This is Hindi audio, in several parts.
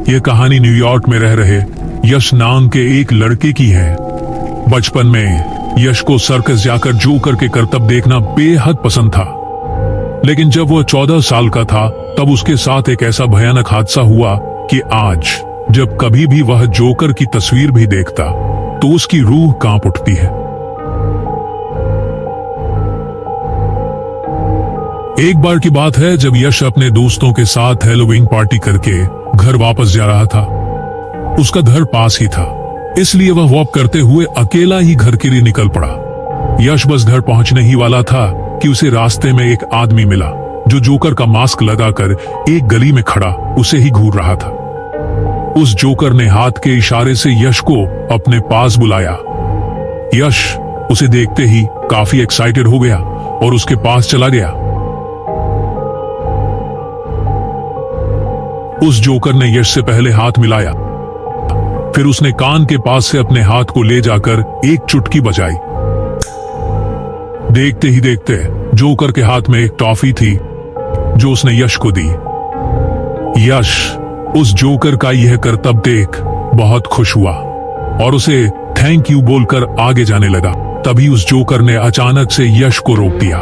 यह कहानी न्यूयॉर्क में रह रहे यश नाम के एक लड़के की है। बचपन में यश को सर्कस जाकर जोकर के करतब देखना बेहद पसंद था, लेकिन जब वह 14 साल का था तब उसके साथ एक ऐसा भयानक हादसा हुआ कि आज जब कभी भी वह जोकर की तस्वीर भी देखता तो उसकी रूह कांप उठती है। एक बार की बात है जब यश अपने दोस्तों के साथ हैलोवीन पार्टी करके घर वापस जा रहा था। उसका घर पास ही था, इसलिए वह वॉक करते हुए अकेला ही घर के लिए निकल पड़ा। यश बस घर पहुंचने ही वाला था कि उसे रास्ते में एक आदमी मिला जो जोकर का मास्क लगाकर एक गली में खड़ा उसे ही घूर रहा था। उस जोकर ने हाथ के इशारे से यश को अपने पास बुलाया। यश उसे देखते ही काफी एक्साइटेड हो गया और उसके पास चला गया। उस जोकर ने यश से पहले हाथ मिलाया, फिर उसने कान के पास से अपने हाथ को ले जाकर एक चुटकी बजाई। देखते ही देखते जोकर के हाथ में एक टॉफी थी जो उसने यश को दी। यश उस जोकर का यह करतब देख बहुत खुश हुआ और उसे थैंक यू बोलकर आगे जाने लगा। तभी उस जोकर ने अचानक से यश को रोक दिया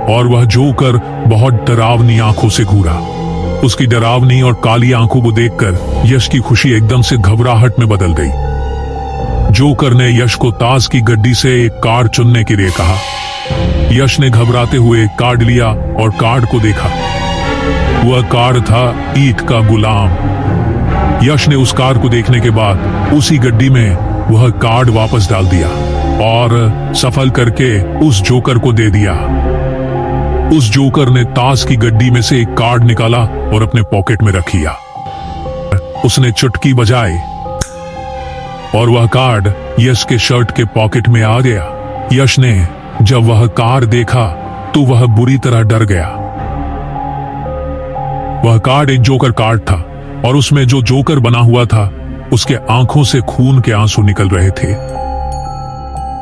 और वह जोकर बहुत डरावनी आंखों से घूरा। उसकी डरावनी और काली आंखों को देखकर यश की खुशी एकदम से घबराहट में बदल गई। जोकर ने यश को ताश की गड्डी से एक कार्ड चुनने के लिए कहा। यश ने घबराते हुए एक कार्ड लिया और कार्ड को देखा। वह कार्ड था ईद का गुलाम। यश ने उस कार्ड को देखने के बाद उसी गड्डी में वह कार्ड वापस डाल दिया और सफल करके उस जोकर को दे दिया। उस जोकर ने ताश की गड्डी में से एक कार्ड निकाला और अपने पॉकेट में रख लिया। उसने चुटकी बजाई और वह कार्ड यश के शर्ट के पॉकेट में आ गया। यश ने जब वह कार्ड देखा तो वह बुरी तरह डर गया। वह कार्ड एक जोकर कार्ड था और उसमें जो जोकर बना हुआ था उसके आंखों से खून के आंसू निकल रहे थे।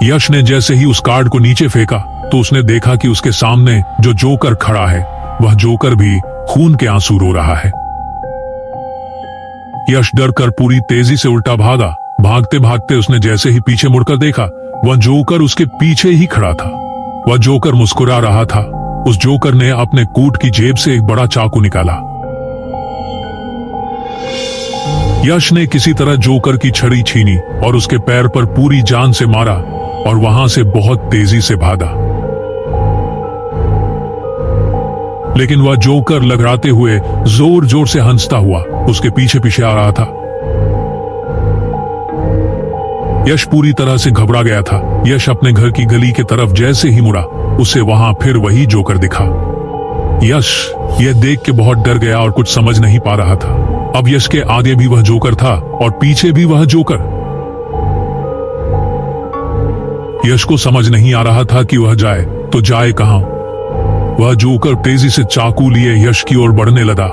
यश ने जैसे ही उस कार्ड को नीचे फेंका तो उसने देखा कि उसके सामने जो जोकर खड़ा है वह जोकर भी खून के आंसू रो रहा है। यश डर कर पूरी तेजी से उल्टा भागा। भागते भागते उसने जैसे ही पीछे मुड़कर देखा वह जोकर उसके पीछे ही खड़ा था। वह जोकर मुस्कुरा रहा था। उस जोकर ने अपने कोट की जेब से एक बड़ा चाकू निकाला। यश ने किसी तरह जोकर की छड़ी छीनी और उसके पैर पर पूरी जान से मारा और वहां से बहुत तेजी से भागा। लेकिन वह जोकर लगड़ाते हुए जोर जोर से हंसता हुआ उसके पीछे पीछे आ रहा था। यश पूरी तरह से घबरा गया था। यश अपने घर की गली की तरफ जैसे ही मुड़ा उसे वहां फिर वही जोकर दिखा। यश यह देख के बहुत डर गया और कुछ समझ नहीं पा रहा था। अब यश के आगे भी वह जोकर था और पीछे भी वह जोकर। यश को समझ नहीं आ रहा था कि वह जाए तो जाए कहां। वह जोकर तेजी से चाकू लिए यश की ओर बढ़ने लगा।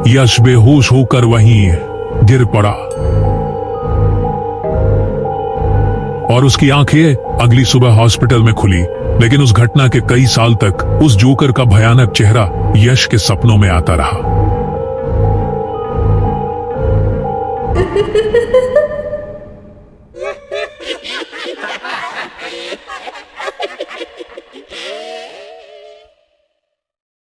यश बेहोश होकर वहीं गिर पड़ा और उसकी आंखें अगली सुबह हॉस्पिटल में खुली। लेकिन उस घटना के कई साल तक उस जोकर का भयानक चेहरा यश के सपनों में आता रहा।